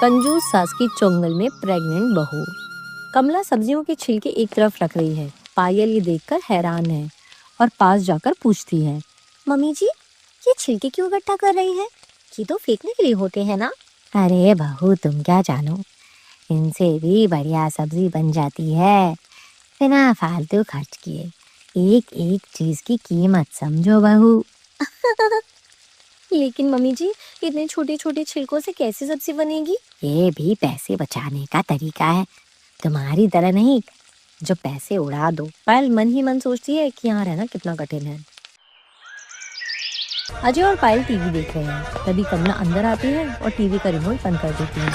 कंजूस सास की चुंगल में प्रेग्नेंट बहू। कमला सब्जियों के छिलके एक तरफ रख रही है। पायल ये देखकर हैरान है और पास जाकर पूछती है, मम्मी जी, ये छिलके क्यों इकट्ठा कर रही हैं? ये तो फेंकने के लिए होते हैं ना? अरे बहू, तुम क्या जानो, इनसे भी बढ़िया सब्जी बन जाती है बिना फालतू खर्च किए। एक एक चीज की कीमत समझो बहू। लेकिन मम्मी जी, इतने छोटे छोटे छिलकों से कैसे सब्जी बनेगी? ये भी पैसे बचाने का तरीका है, तुम्हारी तरह नहीं जो पैसे उड़ा दो। पायल मन ही मन सोचती है कि यहाँ रहना कितना कठिन है। अजय और पायल टीवी देख रहे हैं। तभी कमला अंदर आती है और टीवी का रिमोट बंद कर देती है।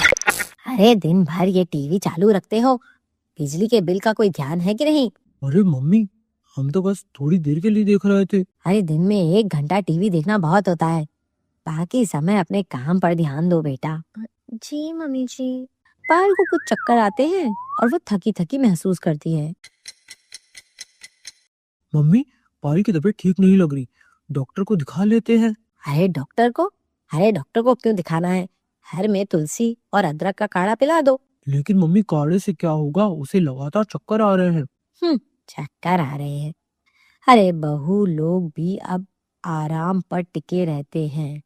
अरे दिन भर ये टीवी चालू रखते हो, बिजली के बिल का कोई ध्यान है कि नहीं? अरे मम्मी, हम तो बस थोड़ी देर के लिए देख रहे थे। अरे दिन में 1 घंटा टीवी देखना बहुत होता है, बाकी समय अपने काम पर ध्यान दो बेटा। जी मम्मी जी। पायल को कुछ चक्कर आते हैं और वो थकी थकी महसूस करती है। मम्मी, पायल की तबीयत ठीक नहीं लग रही, डॉक्टर को दिखा लेते हैं। अरे डॉक्टर को क्यों दिखाना है? घर में तुलसी और अदरक का काढ़ा पिला दो। लेकिन मम्मी, काढ़े से क्या होगा? उसे लगातार चक्कर आ रहे हैं। चक्कर आ रहे हैं? अरे बहू लोग भी अब आराम पर टिके रहते हैं,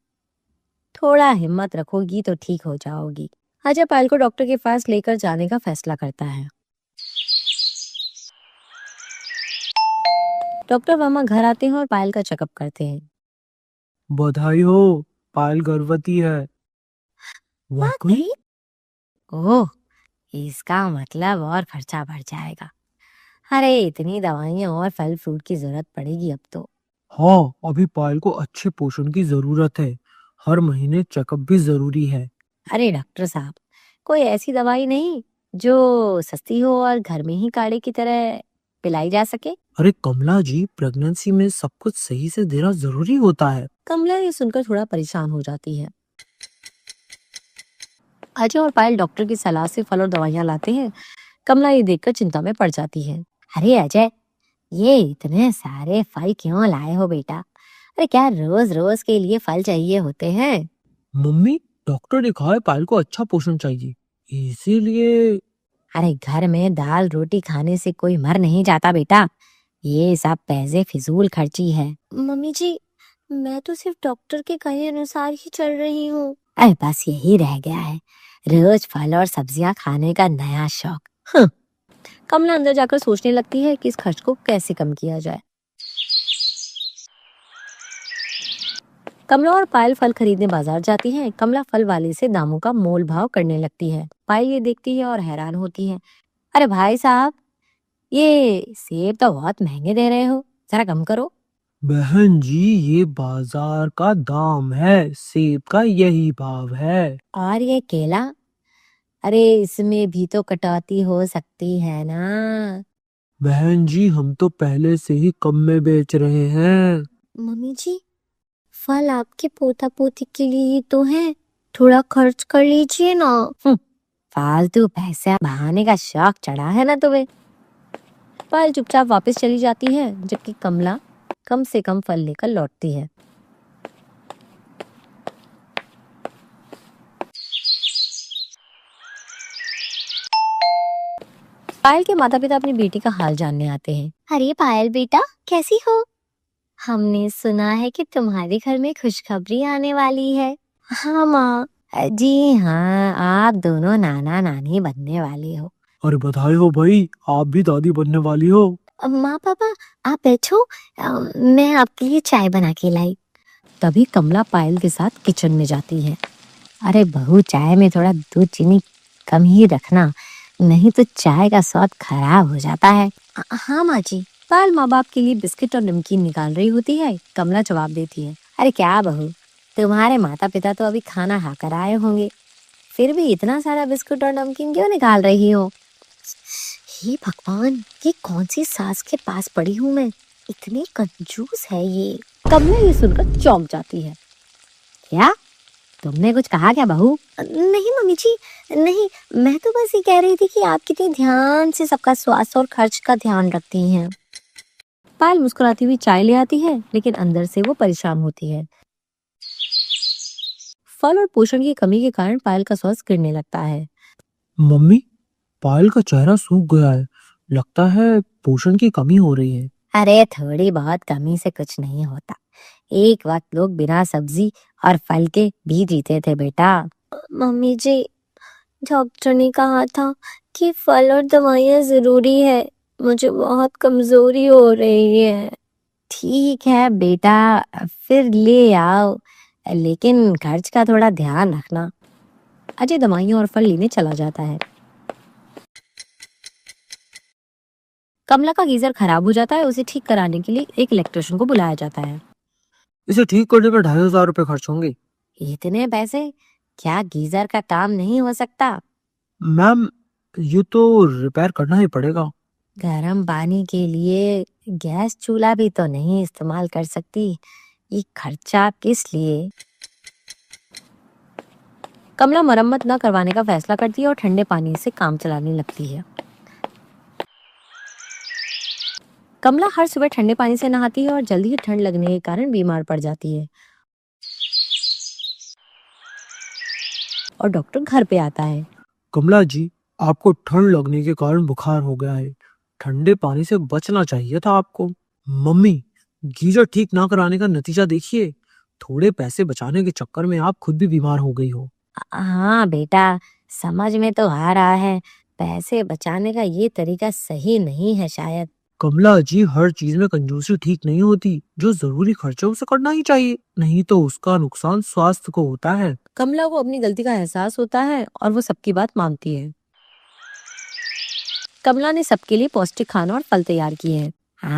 थोड़ा हिम्मत रखोगी तो ठीक हो जाओगी। अजय पायल को डॉक्टर के पास लेकर जाने का फैसला करता है। डॉक्टर वर्मा घर आते हैं और पायल का चेकअप करते हैं। बधाई हो, पायल गर्भवती है। वाकई? ओह, इसका मतलब और खर्चा बढ़ जाएगा। अरे इतनी दवाइयाँ और फल फ्रूट की जरूरत पड़ेगी अब तो। हाँ, अभी पायल को अच्छे पोषण की जरूरत है। हर महीने चेकअप भी जरूरी है। अरे डॉक्टर साहब, कोई ऐसी दवाई नहीं जो सस्ती हो और घर में ही काढ़े की तरह पिलाई जा सके? अरे कमला जी, प्रेगनेंसी में सब कुछ सही से देना जरूरी होता है। कमला ये सुनकर थोड़ा परेशान हो जाती है। अजय और पायल डॉक्टर की सलाह से फल और दवाइयाँ लाते हैं। कमला ये देखकर चिंता में पड़ जाती है। अरे अजय, ये इतने सारे फल क्यों लाए हो बेटा? अरे क्या रोज रोज के लिए फल चाहिए होते हैं? मम्मी, डॉक्टर ने कहा है पायल को अच्छा पोषण चाहिए, इसीलिए। अरे घर में दाल रोटी खाने से कोई मर नहीं जाता बेटा, ये सब पैसे फिजूल खर्ची है। मम्मी जी, मैं तो सिर्फ डॉक्टर के कहे अनुसार ही चल रही हूँ। अरे बस यही रह गया है, रोज फल और सब्जियां खाने का नया शौक। कमला अंदर जाकर सोचने लगती है कि इस खर्च को कैसे कम किया जाए। कमला और पायल फल खरीदने बाजार जाती हैं। कमला फल वाले से दामों का मोल भाव करने लगती है। पायल ये देखती है और हैरान होती है। अरे भाई साहब, ये सेब तो बहुत महंगे दे रहे हो, जरा कम करो। बहन जी, ये बाजार का दाम है, सेब का यही भाव है। और ये केला, अरे इसमें भी तो कटौती हो सकती है ना। बहन जी, हम तो पहले से ही कम में बेच रहे हैं। मम्मी जी, फल आपके पोता पोती के लिए ही तो है, थोड़ा खर्च कर लीजिए ना। फालतू पैसे बहाने का शौक चढ़ा है ना तुम्हें। पायल चुपचाप वापस चली जाती है, जबकि कमला कम से कम फल लेकर लौटती है। पायल के माता पिता अपनी बेटी का हाल जानने आते हैं। अरे पायल बेटा, कैसी हो? हमने सुना है कि तुम्हारे घर में खुशखबरी आने वाली है। हाँ माँ, जी हाँ, आप दोनों नाना नानी बनने वाले हो। अरे बधाई हो भाई, आप भी दादी बनने वाली हो। माँ पापा, आप बैठो, मैं आपके लिए चाय बना के लाई। तभी कमला पायल के साथ किचन में जाती है। अरे बहू, चाय में थोड़ा दूध चीनी कम ही रखना, नहीं तो चाय का स्वाद खराब हो जाता है। हाँ माँ जी। पायल माँ बाप के लिए बिस्किट और नमकीन निकाल रही होती है। कमला जवाब देती है, अरे क्या बहू, तुम्हारे माता पिता तो अभी खाना खाकर आए होंगे, फिर भी इतना सारा बिस्कुट और नमकीन क्यों निकाल रही हो? हे भगवान, ये कौन सी सास के पास पड़ी हूँ मैं, इतनी कंजूस है ये। कमला ये सुनकर चौंक जाती है। क्या तुमने कुछ कहा क्या बहू? नहीं मम्मी जी, नहीं, मैं तो बस ये कह रही थी कि आप कितने ध्यान से सबका स्वास्थ्य और खर्च का ध्यान रखती हैं। पायल मुस्कुराती हुई चाय ले आती है, लेकिन अंदर से वो परेशान होती है। फल और पोषण की कमी के कारण पायल का स्वास्थ्य गिरने लगता है। मम्मी, पायल का चेहरा सूख गया है। लगता है पोषण की कमी हो रही है। अरे थोड़ी बहुत कमी से कुछ नहीं होता। एक वक्त लोग बिना सब्जी और फल के भी जीते थे बेटा। मम्मी जी, डॉक्टर ने कहा था कि फल और दवाइयाँ जरूरी है। मुझे बहुत कमजोरी हो रही है। ठीक है बेटा, फिर ले आओ, लेकिन खर्च का थोड़ा ध्यान रखना। अजय दवाइयाँ और फल लेने चला जाता है। कमला का गीजर खराब हो जाता है। उसे ठीक कराने के लिए एक इलेक्ट्रिशियन को बुलाया जाता है। इसे ठीक करने में 2500 रुपए खर्च होंगे। इतने पैसे? क्या गीजर का काम नहीं हो सकता? मैम, ये तो रिपेयर करना ही पड़ेगा। गर्म पानी के लिए गैस चूल्हा भी तो नहीं इस्तेमाल कर सकती। ये खर्चा किस लिए? कमला मरम्मत न करवाने का फैसला करती है और ठंडे पानी से काम चलाने लगती है। कमला हर सुबह ठंडे पानी से नहाती है और जल्दी ही ठंड लगने के कारण बीमार पड़ जाती है और डॉक्टर घर पे आता है। कमला जी, आपको ठंड लगने के कारण बुखार हो गया है। ठंडे पानी से बचना चाहिए था आपको। मम्मी, गीजर ठीक ना कराने का नतीजा देखिए। थोड़े पैसे बचाने के चक्कर में आप खुद भी बीमार हो गई हो। हाँ बेटा, समझ में तो आ रहा है। पैसे बचाने का ये तरीका सही नहीं है शायद। कमला जी, हर चीज में कंजूसी ठीक नहीं होती। जो जरूरी खर्चा उसे करना ही चाहिए, नहीं तो उसका नुकसान स्वास्थ्य को होता है। कमला को अपनी गलती का एहसास होता है और वो सबकी बात मानती है। कमला ने सबके लिए पौष्टिक खाना और फल तैयार किए हैं।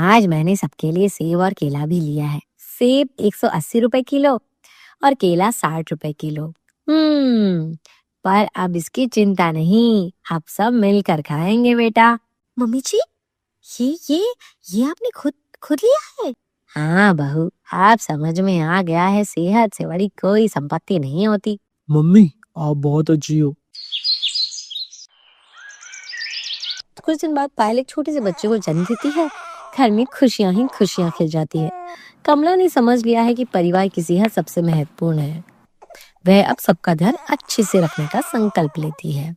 आज मैंने सबके लिए सेब और केला भी लिया है। सेब 180 रुपए किलो और केला 60 रुपए किलो। पर अब इसकी चिंता नहीं, अब सब मिलकर खाएंगे बेटा। मम्मी जी, ये आपने खुद खुद लिया है? हाँ बहू, आप समझ में आ गया है, सेहत से बड़ी कोई संपत्ति नहीं होती। मम्मी, आप बहुत अच्छी हो। कुछ दिन बाद पायल एक छोटे से बच्चे को जन्म देती है। घर में खुशियां ही खुशियां खिल जाती है। कमला ने समझ लिया है कि परिवार की सेहत सबसे महत्वपूर्ण है। वह अब सबका ध्यान अच्छे से रखने का संकल्प लेती है।